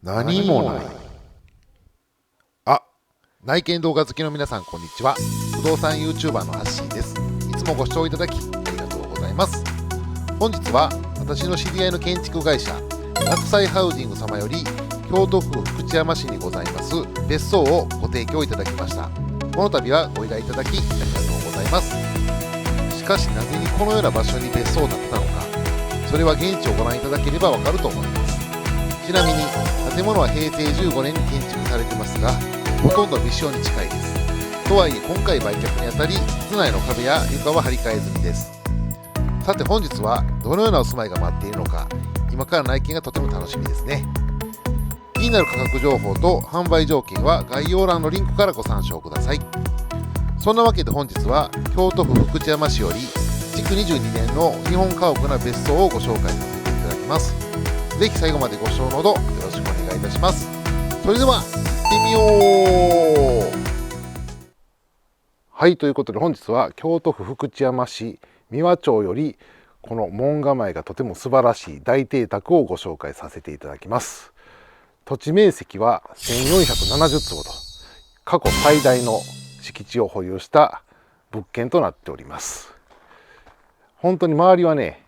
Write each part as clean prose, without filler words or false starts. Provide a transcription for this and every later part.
何もない。あ、内見動画好きの皆さんこんにちは。不動産 YouTuber のハッシーです。いつもご視聴いただきありがとうございます。本日は私の知り合いの建築会社洛西ハウジング様より京都府福知山市にございます別荘をご提供いただきました。この度はご依頼いただきありがとうございます。しかしなぜにこのような場所に別荘を建てたのか、それは現地をご覧いただければわかると思います。ちなみに建物は平成15年に建築されていますが、ほとんど未使用に近いです。とはいえ今回売却にあたり室内の壁や床は張り替え済みです。さて本日はどのようなお住まいが待っているのか、今から内見がとても楽しみですね。気になる価格情報と販売条件は概要欄のリンクからご参照ください。そんなわけで本日は京都府福知山市より築22年の日本家屋な別荘をご紹介させていただきます。ぜひ最後までご視聴のほどよろしくお願いいたします。それでは行ってみよう。はい、ということで本日は京都府福知山市三輪町よりこの門構えがとても素晴らしい大邸宅をご紹介させていただきます。土地面積は1470坪と過去最大の敷地を保有した物件となっております。本当に周りはね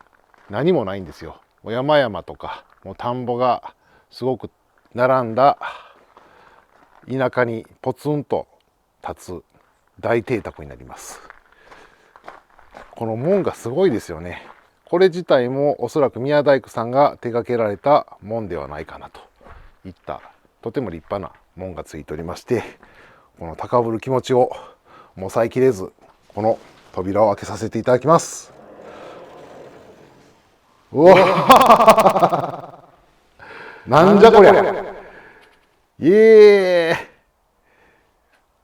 何もないんですよ。山々とかもう田んぼがすごく並んだ田舎にポツンと立つ大邸宅になります。この門がすごいですよね。これ自体もおそらく宮大工さんが手掛けられた門ではないかなといったとても立派な門がついておりまして、この高ぶる気持ちを抑えきれずこの扉を開けさせていただきます。うわなんじゃこりゃ。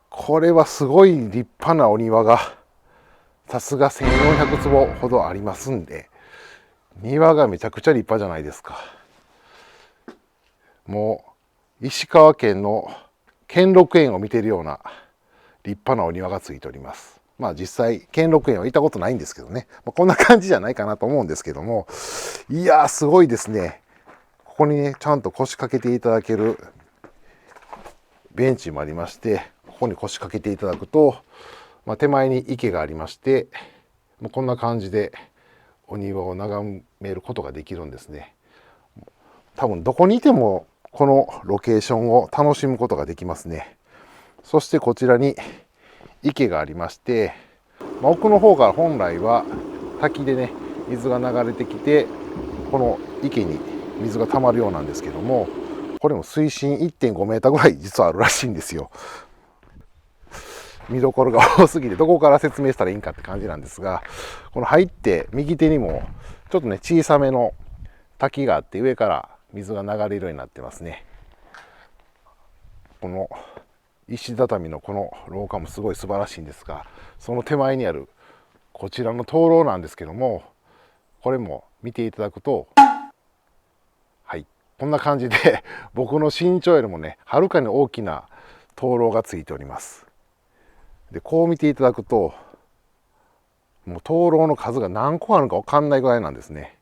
これはすごい立派なお庭がさすが1400坪ほどありますんで、庭がめちゃくちゃ立派じゃないですか。もう石川県の兼六園を見ているような立派なお庭がついております。まあ実際兼六園は行ったことないんですけどね、こんな感じじゃないかなと思うんですけども、いやーすごいですね。ここにねちゃんと腰掛けていただけるベンチもありまして、ここに腰掛けていただくと、手前に池がありまして、こんな感じでお庭を眺めることができるんですね。多分どこにいてもこのロケーションを楽しむことができますね。そしてこちらに池がありまして、奥の方から本来は滝でね水が流れてきてこの池に水が溜まるようなんですけども、これも水深 1.5 メーターぐらい実はあるらしいんですよ。見どころが多すぎてどこから説明したらいいんかって感じなんですが、この入って右手にもちょっとね小さめの滝があって、上から水が流れるようになってますね。この石畳のこの廊下もすごい素晴らしいんですが、その手前にあるこちらの灯籠なんですけども、これも見ていただくと、はい、こんな感じで僕の身長よりもねはるかに大きな灯籠がついております。でこう見ていただくと、もう灯籠の数が何個あるのか分かんないぐらいなんですね。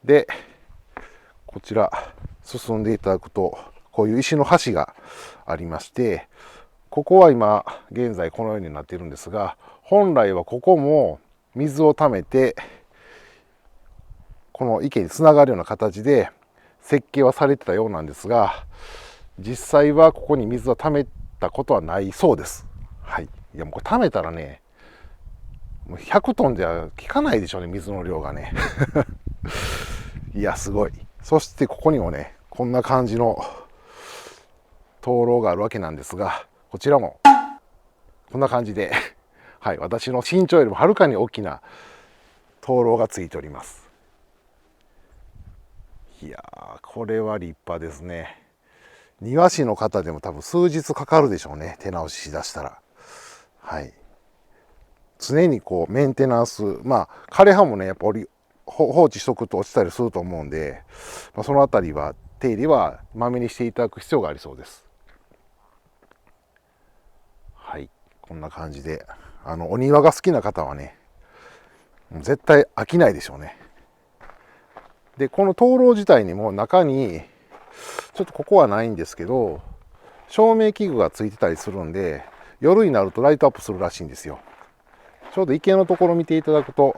でこちら進んでいただくと、こういう石の橋がありまして、ここは今現在このようになっているんですが、本来はここも水をためてこの池につながるような形で設計はされてたようなんですが、実際はここに水をためたことはないそうです。はい、いやもうこれためたらねもう100トンじゃ効かないでしょうね、水の量がねいやすごい。そしてここにもねこんな感じの灯籠があるわけなんですが、こちらもこんな感じではい、私の身長よりもはるかに大きな灯籠がついております。いやーこれは立派ですね。庭師の方でも多分数日かかるでしょうね、手直ししだしたら。はい、常にこうメンテナンス、枯葉もねやっぱ放置しとくと落ちたりすると思うんで、そのあたりは手入れはまめにしていただく必要がありそうです。はい、こんな感じでお庭が好きな方はね絶対飽きないでしょうね。でこの灯籠自体にも中にちょっとここはないんですけど、照明器具がついてたりするんで、夜になるとライトアップするらしいんですよ。ちょうど池のところを見ていただくと、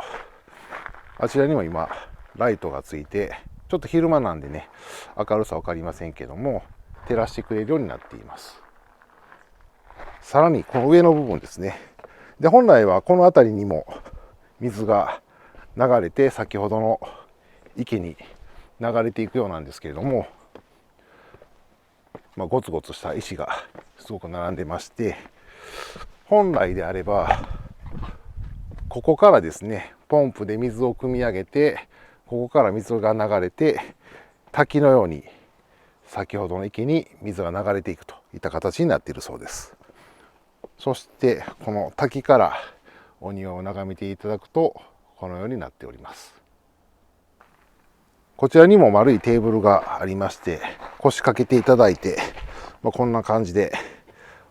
あちらにも今ライトがついて、ちょっと昼間なんでね、明るさ分かりませんけども、照らしてくれるようになっています。さらにこの上の部分ですね。で、本来はこの辺りにも水が流れて、先ほどの池に流れていくようなんですけれども、ゴツゴツした石がすごく並んでまして、本来であればここからですね、ポンプで水を汲み上げて、ここから水が流れて滝のように先ほどの池に水が流れていくといった形になっているそうです。そしてこの滝からお庭を眺めていただくとこのようになっております。こちらにも丸いテーブルがありまして、腰掛けていただいて、こんな感じで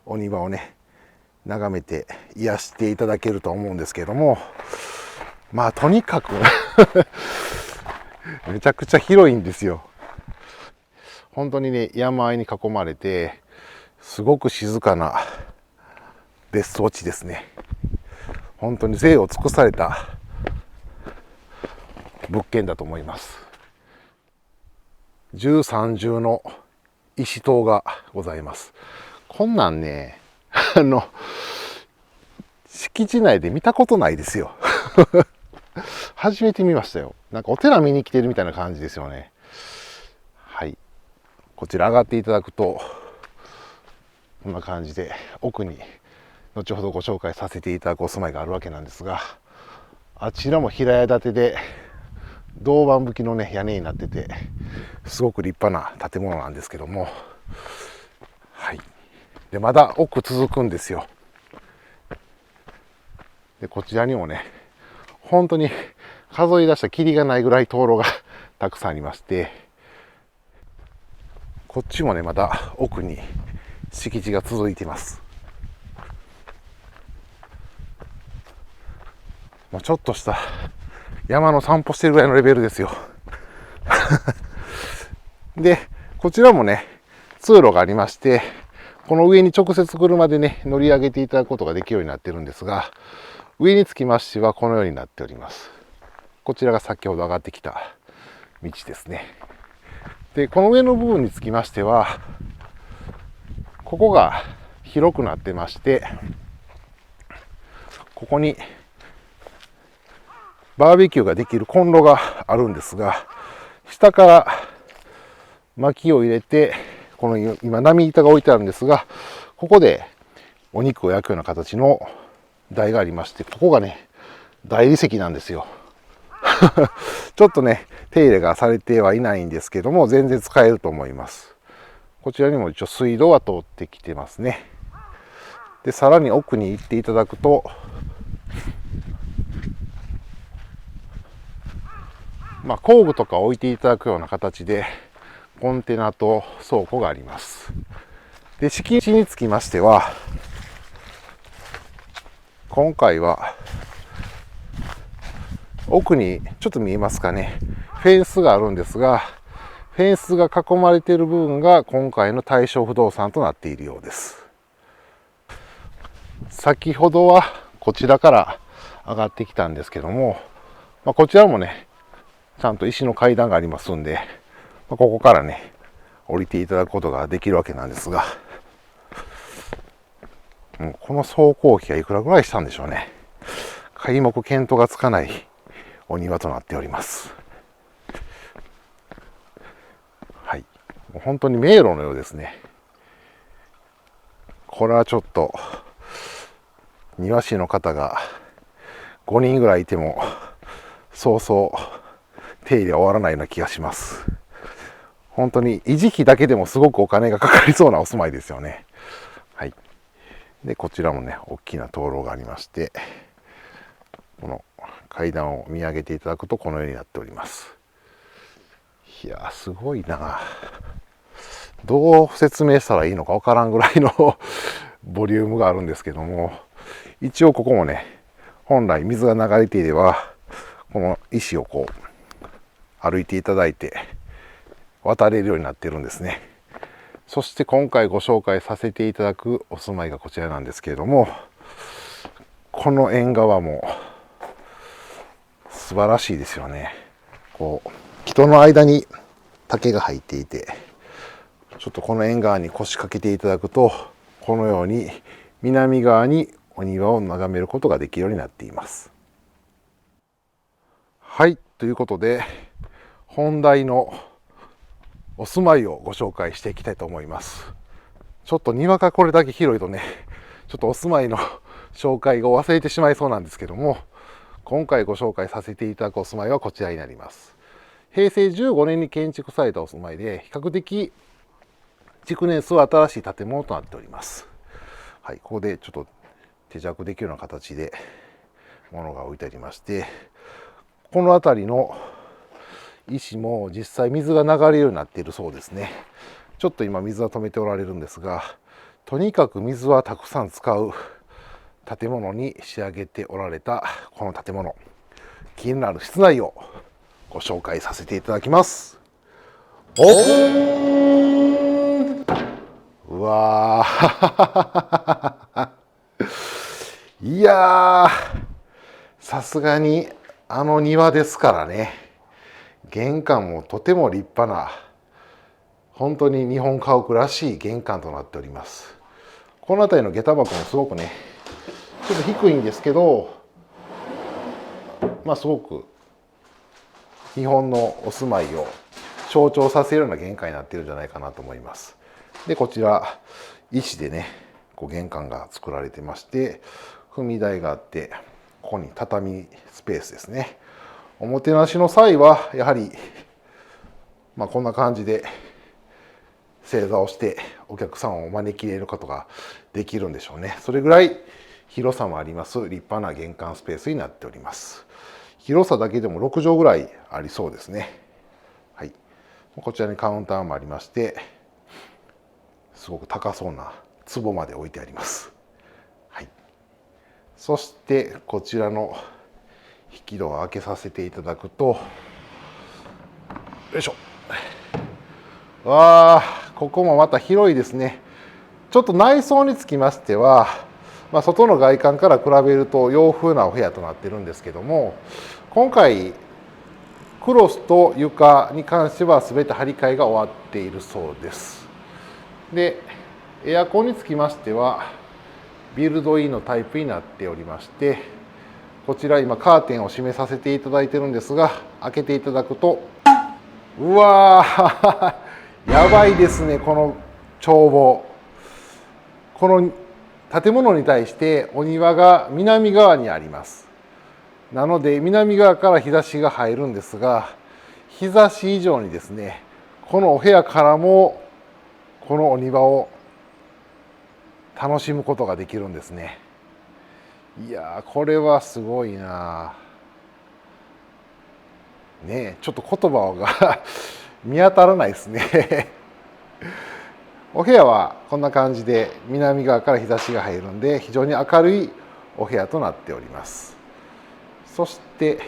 お庭をね眺めて癒していただけると思うんですけれども、とにかくめちゃくちゃ広いんですよ。本当にね、山あいに囲まれてすごく静かな別荘地ですね。本当に贅を尽くされた物件だと思います。13重の石塔がございます。こんなんね、敷地内で見たことないですよ。初めて見ましたよ。なんかお寺見に来てるみたいな感じですよね。はい。こちら上がっていただくと、こんな感じで奥に後ほどご紹介させていただくお住まいがあるわけなんですが、あちらも平屋建てで銅板葺きのね屋根になってて、すごく立派な建物なんですけども、はい。でまだ奥続くんですよ。でこちらにもね、本当に数え出したきりがないぐらい灯籠がたくさんありまして、こっちもねまだ奥に敷地が続いています。ちょっとした山の散歩してるぐらいのレベルですよ。でこちらもね通路がありまして、この上に直接車でね乗り上げていただくことができるようになってるんですが、上につきましてはこのようになっております。こちらが先ほど上がってきた道ですね。でこの上の部分につきましては、ここが広くなってまして、ここにバーベキューができるコンロがあるんですが、下から薪を入れて、この今波板が置いてあるんですが、ここでお肉を焼くような形の台がありまして、ここがね大理石なんですよ。ちょっとね手入れがされてはいないんですけども、全然使えると思います。こちらにも一応水道は通ってきてますね。でさらに奥に行っていただくと、工具とか置いていただくような形でコンテナと倉庫があります。で敷地につきましては、今回は奥にちょっと見えますかね、フェンスがあるんですが、フェンスが囲まれている部分が今回の大正不動産となっているようです。先ほどはこちらから上がってきたんですけども、こちらもねちゃんと石の階段がありますんで、ここからね降りていただくことができるわけなんですが、この総工費はいくらぐらいしたんでしょうね。皆目見当がつかないお庭となっております。はい、もう本当に迷路のようですね。これはちょっと庭師の方が5人ぐらいいてもそうそう手入れは終わらないような気がします。本当に維持費だけでもすごくお金がかかりそうなお住まいですよね。はい。でこちらもね大きな灯籠がありまして、この階段を見上げていただくとこのようになっております。いやすごいな。どう説明したらいいのかわからんぐらいのボリュームがあるんですけども、一応ここもね本来水が流れていればこの石をこう歩いていただいて渡れるようになっているんですね。そして今回ご紹介させていただくお住まいがこちらなんですけれども、この縁側も素晴らしいですよね。こう人の間に竹が入っていて、ちょっとこの縁側に腰掛けていただくと、このように南側にお庭を眺めることができるようになっています。はい、ということで本題のお住まいをご紹介していきたいと思います。ちょっと庭がこれだけ広いとね、ちょっとお住まいの紹介を忘れてしまいそうなんですけども、今回ご紹介させていただくお住まいはこちらになります。平成15年に建築されたお住まいで、比較的築年数は新しい建物となっております。はい、ここでちょっと手弱できるような形で物が置いてありまして、この辺りの石も実際水が流れるようになっているそうですね。ちょっと今水は止めておられるんですが、とにかく水はたくさん使う建物に仕上げておられたこの建物、気になる室内をご紹介させていただきます。オープン。うわーいやー、さすがにあの庭ですからね。玄関もとても立派な、本当に日本家屋らしい玄関となっております。この辺りの下駄箱もすごくね、ちょっと低いんですけど、すごく日本のお住まいを象徴させるような玄関になっているんじゃないかなと思います。で、こちら石でね、玄関が作られてまして、踏み台があって、ここに畳スペースですね。おもてなしの際はやはり、こんな感じで正座をしてお客さんを招き入れることができるんでしょうね。それぐらい広さもあります立派な玄関スペースになっております。広さだけでも6畳ぐらいありそうですね。はい、こちらにカウンターもありまして、すごく高そうな壺まで置いてあります。はい、そしてこちらの引き戸を開けさせていただくと、よいしょ。わあ、ここもまた広いですね。ちょっと内装につきましては、外の外観から比べると洋風なお部屋となってるんですけども、今回クロスと床に関しては全て張り替えが終わっているそうです。で、エアコンにつきましてはビルドインのタイプになっておりまして、こちら今カーテンを閉めさせていただいてるんですが、開けていただくと、うわーやばいですね。この眺望、この建物に対してお庭が南側にあります。なので南側から日差しが入るんですが、日差し以上にですね、このお部屋からもこのお庭を楽しむことができるんですね。いやー、これはすごいなね。ちょっと言葉が見当たらないですねお部屋はこんな感じで南側から日差しが入るんで、非常に明るいお部屋となっております。そして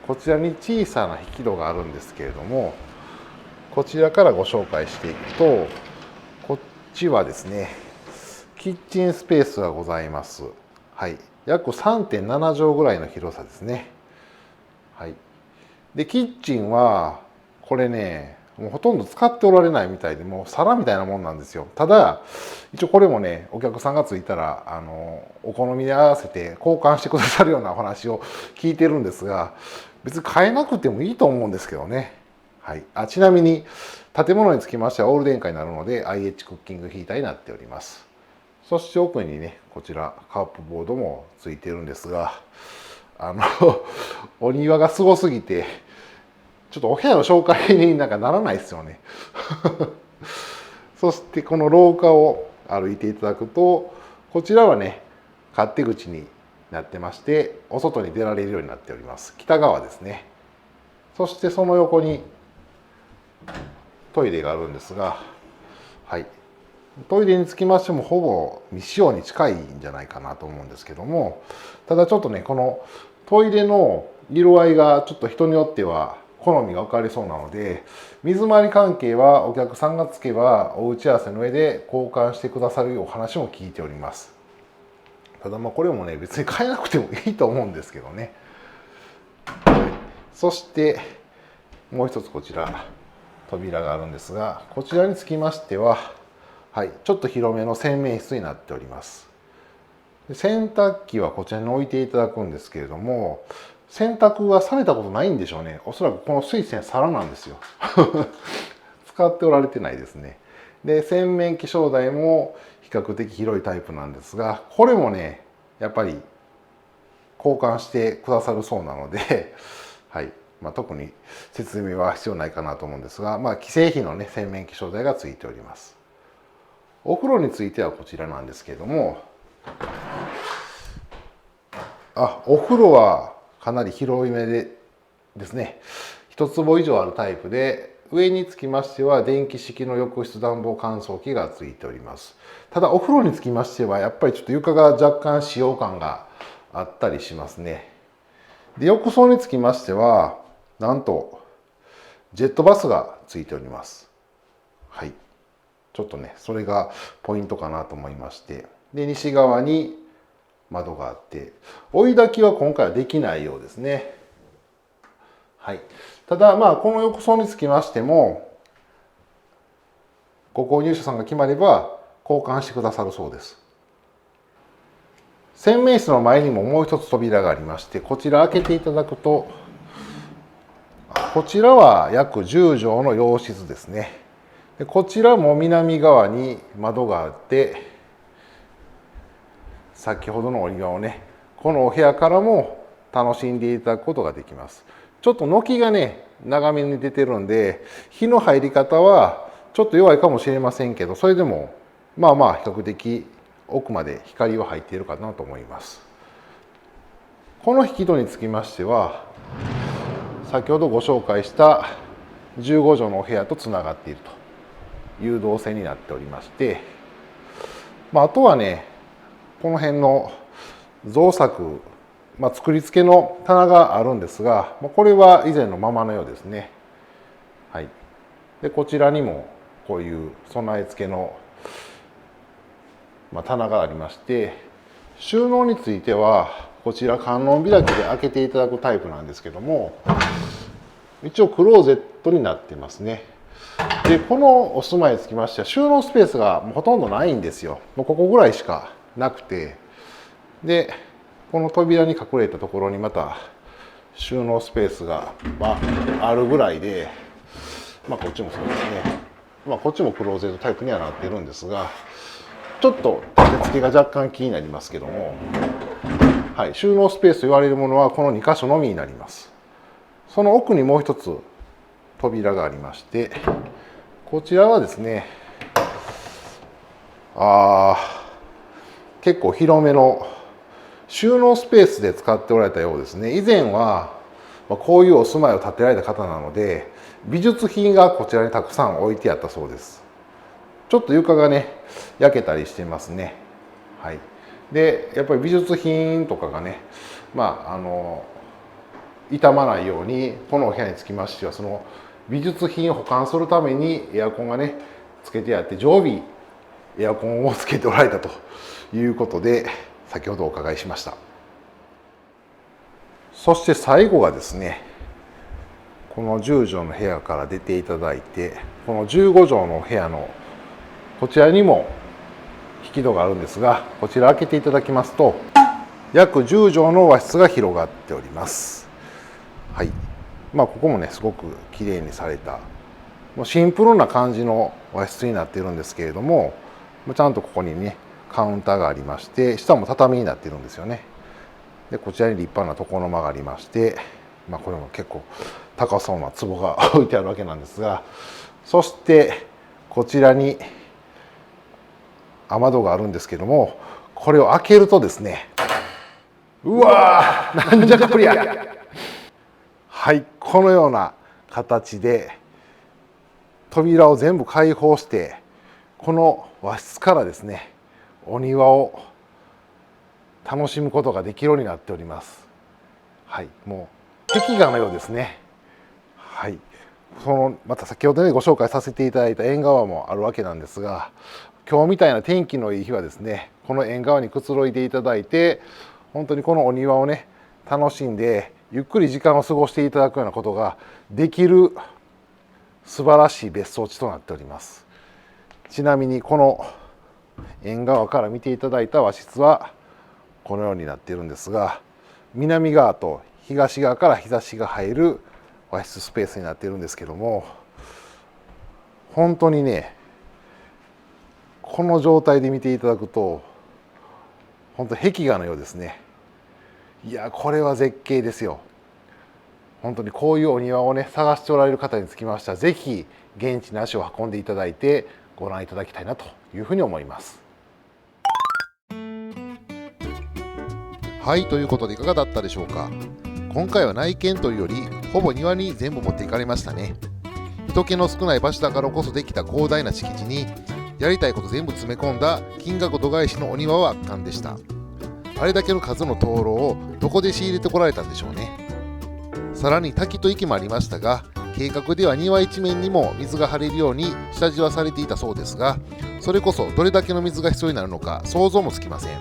こちらに小さな引き戸があるんですけれども、こちらからご紹介していくと、こっちはですね、キッチンスペースがございます。はい、約 3.7 畳ぐらいの広さですね。はい、でキッチンはこれね、もうほとんど使っておられないみたいで、もう皿みたいなもんなんですよ。ただ一応これもね、お客さんがついたらお好みで合わせて交換してくださるようなお話を聞いてるんですが、別に変えなくてもいいと思うんですけどね。はい、ちなみに建物につきましてはオール電化になるので IH クッキングヒーターになっております。そして奥にね、こちらカープボードもついてるんですが、お庭がすごすぎてちょっとお部屋の紹介にならないですよねそしてこの廊下を歩いていただくと、こちらはね、勝手口になってまして、お外に出られるようになっております。北側ですね。そしてその横にトイレがあるんですが、はい、トイレにつきましてもほぼ未使用に近いんじゃないかなと思うんですけども、ただちょっとね、このトイレの色合いがちょっと人によっては好みが分かりそうなので、水回り関係はお客さんがつけばお打ち合わせの上で交換してくださるお話も聞いております。ただこれもね、別に変えなくてもいいと思うんですけどね。そしてもう一つこちら扉があるんですが、こちらにつきましては、ちょっと広めの洗面室になっております。洗濯機はこちらに置いていただくんですけれども、洗濯はされたことないんでしょうね。おそらくこの水栓皿なんですよ。使っておられてないですね。で、洗面器正台も比較的広いタイプなんですが、これもね、やっぱり交換してくださるそうなので、特に説明は必要ないかなと思うんですが、既製品のね、洗面器正台がついております。お風呂についてはこちらなんですけれども、お風呂はかなり広いめでですね、一坪以上あるタイプで、上につきましては電気式の浴室暖房乾燥機がついております。ただお風呂につきましてはやっぱりちょっと床が若干使用感があったりしますね。で、浴槽につきましてはなんとジェットバスがついております。ちょっとね、それがポイントかなと思いまして、で、西側に窓があって、追い焚きは今回はできないようですね。ただこの浴槽につきましても、ご購入者さんが決まれば交換してくださるそうです。洗面室の前にももう一つ扉がありまして、こちら開けていただくと、こちらは約10畳の洋室ですね。でこちらも南側に窓があって、先ほどのお庭をね、このお部屋からも楽しんでいただくことができます。ちょっと軒がね、長めに出てるんで、日の入り方はちょっと弱いかもしれませんけど、それでも比較的奥まで光は入っているかなと思います。この引き戸につきましては、先ほどご紹介した15畳のお部屋とつながっているという動線になっておりまして、あとはね、この辺の造作、作り付けの棚があるんですが、これは以前のままのようですね。でこちらにもこういう備え付けの、棚がありまして、収納についてはこちら観音開きで開けていただくタイプなんですけども、一応クローゼットになってますね。でこのお住まいにつきましては収納スペースがほとんどないんですよ。もうここぐらいしかなくて、でこの扉に隠れたところにまた収納スペースがあるぐらいで、こっちもそうですね。こっちもクローゼットタイプにはなっているんですが、ちょっと立て付けが若干気になりますけども、収納スペースと言われるものはこの2箇所のみになります。その奥にもう一つ扉がありまして、こちらはですね、結構広めの収納スペースで使っておられたようですね。以前はこういうお住まいを建てられた方なので、美術品がこちらにたくさん置いてあったそうです。ちょっと床がね、焼けたりしてますね。でやっぱり美術品とかがね、傷まないようにこのお部屋につきましては、その美術品を保管するためにエアコンがねつけてあって、常備エアコンをつけておられたということで、先ほどお伺いしました。そして最後がですね、この10畳の部屋から出ていただいて、この15畳の部屋のこちらにも引き戸があるんですが、こちら開けていただきますと約10畳の和室が広がっております。ここもねすごく綺麗にされた、もうシンプルな感じの和室になっているんですけれども、ちゃんとここにねカウンターがありまして、下も畳になっているんですよね。でこちらに立派な床の間がありまして、これも結構高そうな壺が置いてあるわけなんですが、そしてこちらに雨戸があるんですけども、これを開けるとですね、うわー、なんじゃこりゃ。このような形で扉を全部開放して、この和室からですねお庭を楽しむことができるようになっております。もう壁画のようですね。はい、また先ほどねご紹介させていただいた縁側もあるわけなんですが、今日みたいな天気のいい日はですね、この縁側にくつろいでいただいて、本当にこのお庭をね楽しんでゆっくり時間を過ごしていただくようなことができる素晴らしい別荘地となっております。ちなみにこの縁側から見ていただいた和室はこのようになっているんですが、南側と東側から日差しが入る和室スペースになっているんですけども、本当にねこの状態で見ていただくと本当壁画のようですね。いやこれは絶景ですよ。本当にこういうお庭をね探しておられる方につきましては、ぜひ現地に足を運んでいただいてご覧いただきたいなというふうに思います。はい、ということでいかがだったでしょうか。今回は内見というよりほぼ庭に全部持っていかれましたね。人気の少ない場所だからこそできた広大な敷地にやりたいこと全部詰め込んだ金額度外視のお庭は圧巻でした。あれだけの数の灯籠をどこで仕入れてこられたんでしょうね。さらに滝と池もありましたが、計画では庭一面にも水が張れるように下地はされていたそうですが、それこそどれだけの水が必要になるのか想像もつきません。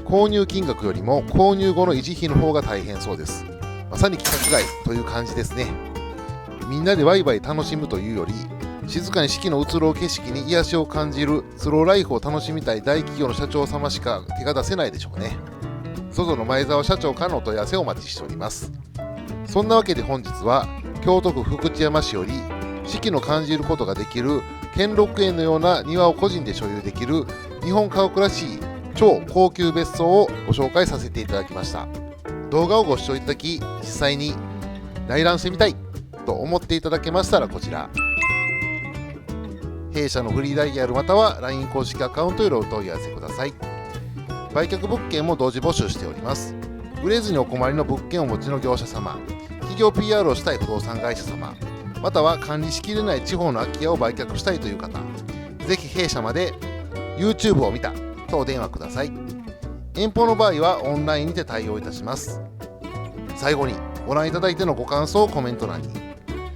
購入金額よりも購入後の維持費の方が大変そうです。まさに規格外という感じですね。みんなでワイワイ楽しむというより、静かに四季の移ろう景色に癒しを感じるスローライフを楽しみたい大企業の社長様しか手が出せないでしょうね。ZOZOの前澤社長からのお問い合わせをお待ちしております。そんなわけで本日は京都府福知山市より四季の感じることができる兼六園のような庭を個人で所有できる日本家屋らしい超高級別荘をご紹介させていただきました。動画をご視聴いただき、実際に内覧してみたいと思っていただけましたら、こちら弊社のフリーダイヤルまたは LINE 公式アカウントよりお問い合わせください。売却物件も同時募集しております。売れずにお困りの物件をお持ちの業者様、企業 PR をしたい不動産会社様、または管理しきれない地方の空き家を売却したいという方、ぜひ弊社まで YouTube を見たとお電話ください。遠方の場合はオンラインにて対応いたします。最後にご覧いただいてのご感想をコメント欄に、チ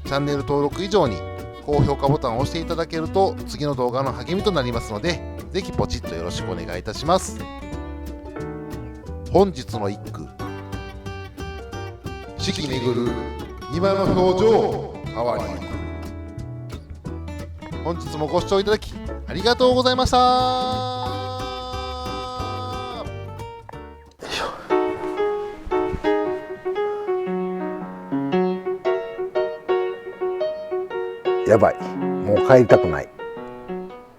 ャンネル登録以上に高評価ボタンを押していただけると次の動画の励みとなりますので、ぜひポチッとよろしくお願いいたします。本日の一句、四季巡る庭の表情を変わりゆく。本日もご視聴いただきありがとうございました。やばい、もう帰りたくない。